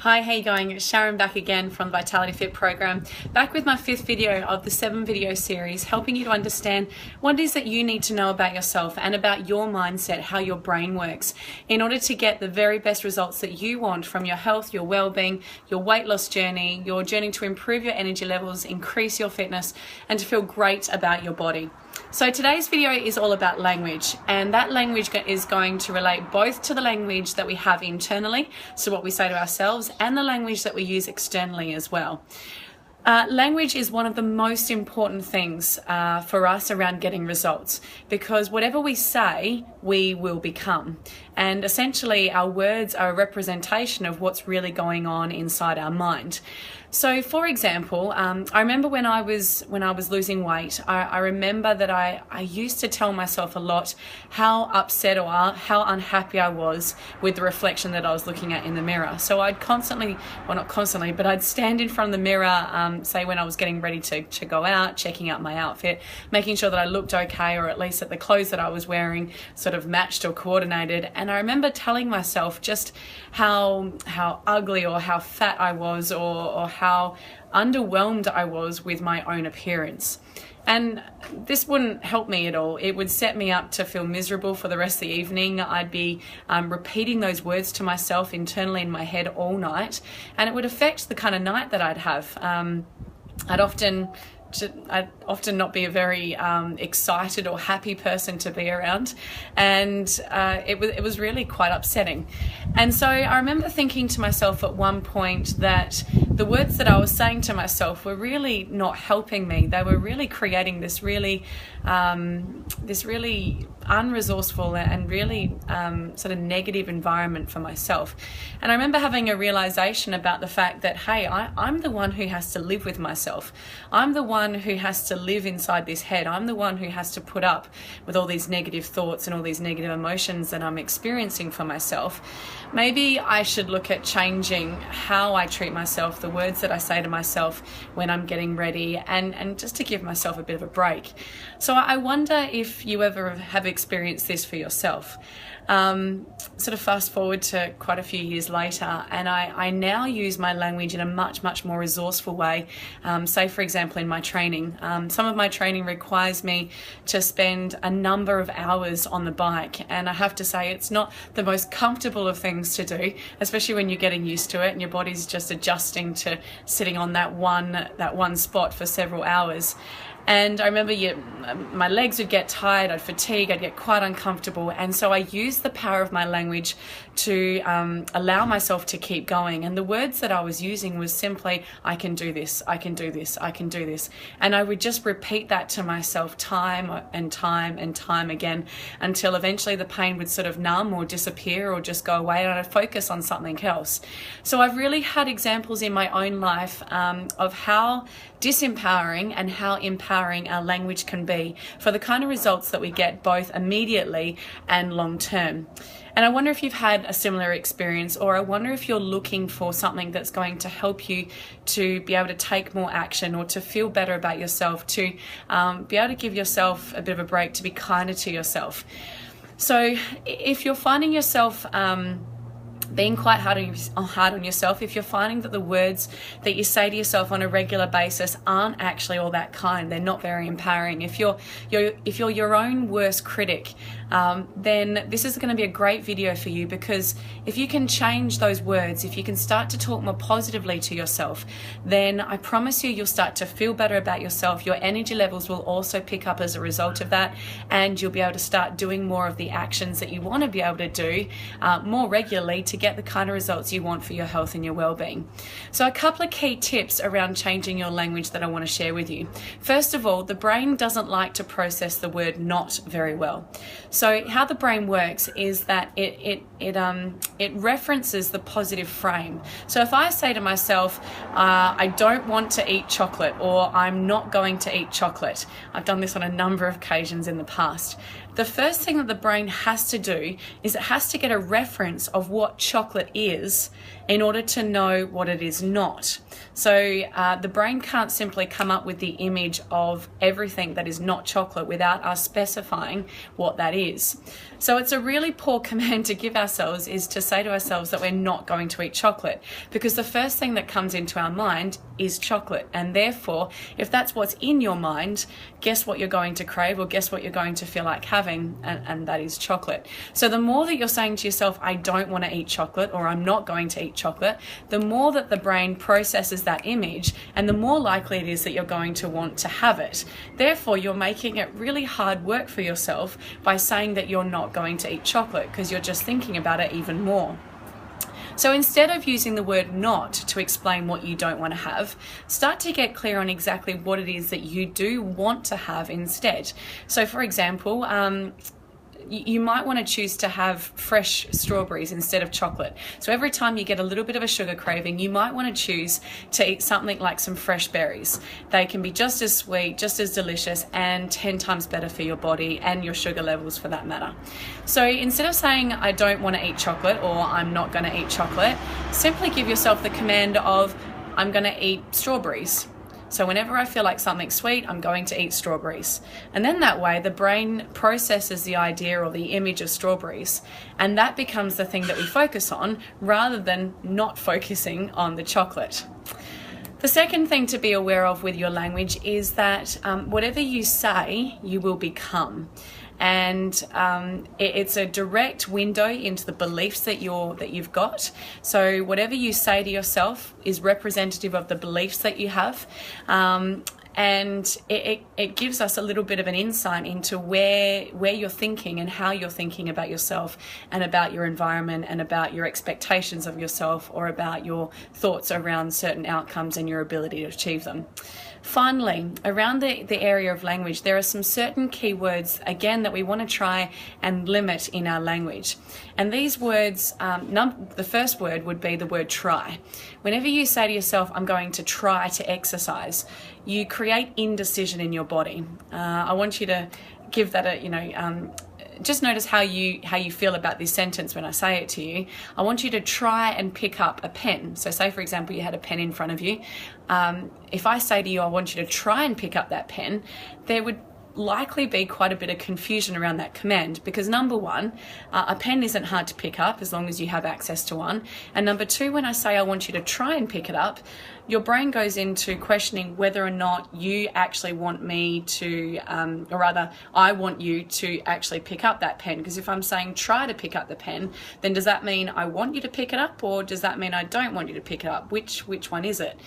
Hi, how you going? It's Sharon back again from the Vitality Fit program, back with my 5th video of the 7-video series, helping you to understand what it is that you need to know about yourself and about your mindset, how your brain works, in order to get the very best results that you want from your health, your well-being, your weight loss journey, your journey to improve your energy levels, increase your fitness, and to feel great about your body. So today's video is all about language, and that language is going to relate both to the language that we have internally, so what we say to ourselves, and the language that we use externally as well. Language is one of the most important things for us around getting results, because whatever we say, we will become. And essentially our words are a representation of what's really going on inside our mind. So for example, I remember when I was losing weight, I remember that I used to tell myself a lot how upset or how unhappy I was with the reflection that I was looking at in the mirror. So I'd constantly, well not constantly, but I'd stand in front of the mirror, say when I was getting ready to go out, checking out my outfit, making sure that I looked okay, or at least that the clothes that I was wearing sort of matched or coordinated. And I remember telling myself just how ugly or how fat I was, or how underwhelmed I was with my own appearance. And this wouldn't help me at all. It would set me up to feel miserable for the rest of the evening. I'd be repeating those words to myself internally in my head all night, and it would affect the kind of night that I'd have. I'd often not be a very excited or happy person to be around, and it was really quite upsetting. And so I remember thinking to myself at one point that the words that I was saying to myself were really not helping me. They were really creating this really unresourceful and really sort of negative environment for myself. And I remember having a realization about the fact that, hey, I'm the one who has to live with myself. I'm the one who has to live inside this head. I'm the one who has to put up with all these negative thoughts and all these negative emotions that I'm experiencing for myself. Maybe I should look at changing how I treat myself, the words that I say to myself when I'm getting ready, and just to give myself a bit of a break. So I wonder if you ever have experienced this for yourself. Sort of fast forward to quite a few years later, and I now use my language in a much more resourceful way. Say for example in my training, some of my training requires me to spend a number of hours on the bike, and I have to say it's not the most comfortable of things to do, especially when you're getting used to it and your body's just adjusting to sitting on that one spot for several hours. And I remember my legs would get tired, I'd fatigue, I'd get quite uncomfortable. And so I used the power of my language to allow myself to keep going. And the words that I was using was simply, I can do this, I can do this, I can do this. And I would just repeat that to myself time and time and time again, until eventually the pain would sort of numb or disappear or just go away, and I'd focus on something else. So I've really had examples in my own life of how disempowering and how empowering our language can be for the kind of results that we get both immediately and long term. And I wonder if you've had a similar experience, or I wonder if you're looking for something that's going to help you to be able to take more action, or to feel better about yourself, to be able to give yourself a bit of a break, to be kinder to yourself. So if you're finding yourself being quite hard on yourself, if you're finding that the words that you say to yourself on a regular basis aren't actually all that kind, they're not very empowering, if you're your own worst critic, then this is going to be a great video for you, because if you can change those words, if you can start to talk more positively to yourself, then I promise you'll start to feel better about yourself. Your energy levels will also pick up as a result of that, and you'll be able to start doing more of the actions that you want to be able to do more regularly to get the kind of results you want for your health and your well-being. So a couple of key tips around changing your language that I want to share with you. First of all, the brain doesn't like to process the word not very well. So how the brain works is that it references the positive frame. So if I say to myself, I don't want to eat chocolate, or I'm not going to eat chocolate, I've done this on a number of occasions in the past, the first thing that the brain has to do is it has to get a reference of what chocolate is in order to know what it is not. So the brain can't simply come up with the image of everything that is not chocolate without us specifying what that is. So it's a really poor command to give ourselves, is to say to ourselves that we're not going to eat chocolate, because the first thing that comes into our mind is chocolate. And therefore, if that's what's in your mind, guess what you're going to crave, or guess what you're going to feel like having, and that is chocolate. So the more that you're saying to yourself, I don't want to eat chocolate, or I'm not going to eat chocolate, the more that the brain processes that image, and the more likely it is that you're going to want to have it. Therefore, you're making it really hard work for yourself by saying that you're not going to eat chocolate, because you're just thinking about it even more. So instead of using the word not to explain what you don't want to have, start to get clear on exactly what it is that you do want to have instead. So for example, you might want to choose to have fresh strawberries instead of chocolate. So every time you get a little bit of a sugar craving, you might want to choose to eat something like some fresh berries. They can be just as sweet, just as delicious, and 10 times better for your body and your sugar levels for that matter. So instead of saying I don't want to eat chocolate, or I'm not going to eat chocolate, simply give yourself the command of I'm going to eat strawberries. So whenever I feel like something's sweet, I'm going to eat strawberries. And then that way, the brain processes the idea or the image of strawberries, and that becomes the thing that we focus on, rather than not focusing on the chocolate. The second thing to be aware of with your language is that whatever you say, you will become. And it's a direct window into the beliefs that you've got. So whatever you say to yourself is representative of the beliefs that you have. And it gives us a little bit of an insight into where you're thinking and how you're thinking about yourself, and about your environment, and about your expectations of yourself, or about your thoughts around certain outcomes and your ability to achieve them. Finally, around the area of language, there are some certain key words, again, that we want to try and limit in our language. And these words, the first word would be the word try. Whenever you say to yourself, I'm going to try to exercise, you create indecision in your body. I want you to give that just notice how you feel about this sentence when I say it to you. I want you to try and pick up a pen. So say, for example, you had a pen in front of you. If I say to you, I want you to try and pick up that pen, there would likely be quite a bit of confusion around that command, because number one, a pen isn't hard to pick up as long as you have access to one. And number two, when I say I want you to try and pick it up, your brain goes into questioning whether or not you actually want me to, or rather, I want you to actually pick up that pen. Because if I'm saying try to pick up the pen, then does that mean I want you to pick it up, or does that mean I don't want you to pick it up? Which one is it?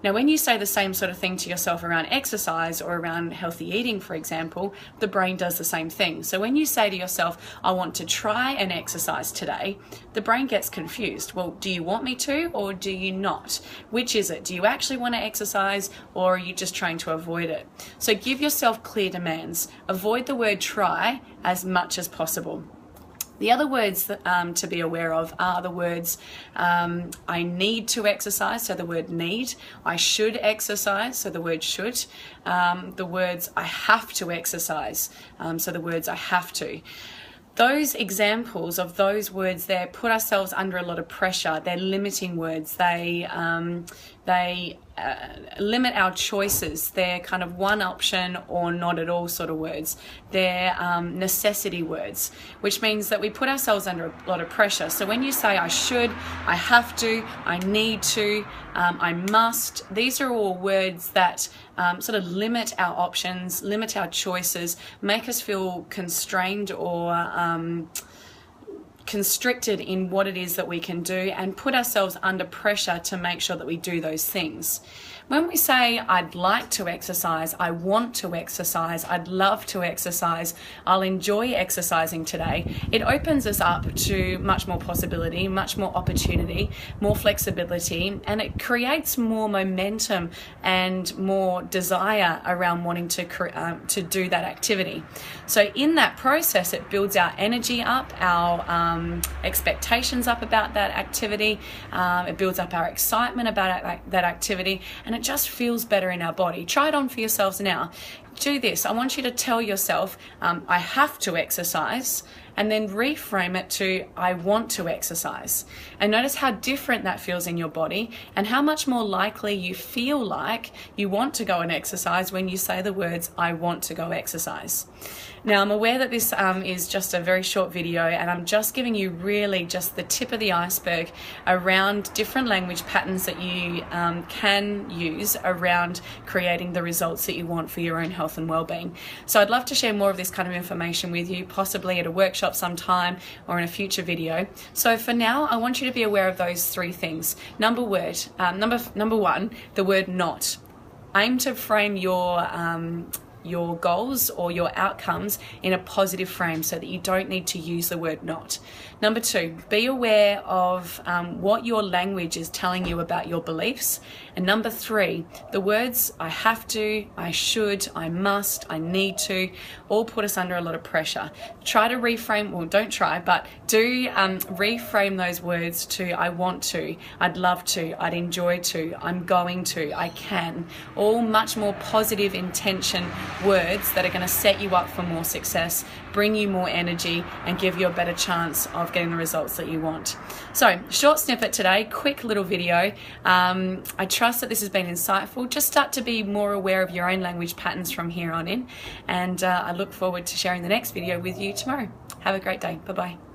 Now, when you say the same sort of thing to yourself around exercise or around healthy eating, for example, the brain does the same thing. So when you say to yourself, I want to try and exercise today, the brain gets confused. Well, do you want me to, or do you not? Which is it? Do you actually want to exercise, or are you just trying to avoid it? So give yourself clear demands. Avoid the word try as much as possible. The other words that, to be aware of are the words I need to exercise, so the word need. I should exercise, so the word should. The words I have to exercise, so the words I have to. Those examples of those words there put ourselves under a lot of pressure. They're limiting words. They limit our choices. They're kind of one option or not at all sort of words. They're necessity words, which means that we put ourselves under a lot of pressure. So when you say I should, I have to, I need to, I must, these are all words that sort of limit our options, limit our choices, make us feel constrained or constricted in what it is that we can do, and put ourselves under pressure to make sure that we do those things. When we say I'd like to exercise, I want to exercise, I'd love to exercise, I'll enjoy exercising today, it opens us up to much more possibility, much more opportunity, more flexibility, and it creates more momentum and more desire around wanting to do that activity. So in that process, it builds our energy up, our expectations up about that activity. It builds up our excitement about that activity, and it just feels better in our body. Try it on for yourselves now. Do this. I want you to tell yourself, I have to exercise, and then reframe it to, I want to exercise. And notice how different that feels in your body, and how much more likely you feel like you want to go and exercise when you say the words, I want to go exercise. Now, I'm aware that this is just a very short video, and I'm just giving you really just the tip of the iceberg around different language patterns that you can use around creating the results that you want for your own health and well-being. So I'd love to share more of this kind of information with you, possibly at a workshop sometime or in a future video. So for now, I want you to be aware of those three things. Number one, the word not. Aim to frame your goals or your outcomes in a positive frame so that you don't need to use the word not. Number two, be aware of what your language is telling you about your beliefs. And number three, the words I have to, I should, I must, I need to, all put us under a lot of pressure. Try to reframe, well, don't try, but do reframe those words to I want to, I'd love to, I'd enjoy to, I'm going to, I can. All much more positive intention words that are going to set you up for more success, bring you more energy, and give you a better chance of getting the results that you want. So, short snippet today, quick little video. I trust that this has been insightful. Just start to be more aware of your own language patterns from here on in, and I look forward to sharing the next video with you tomorrow. Have a great day. Bye-bye.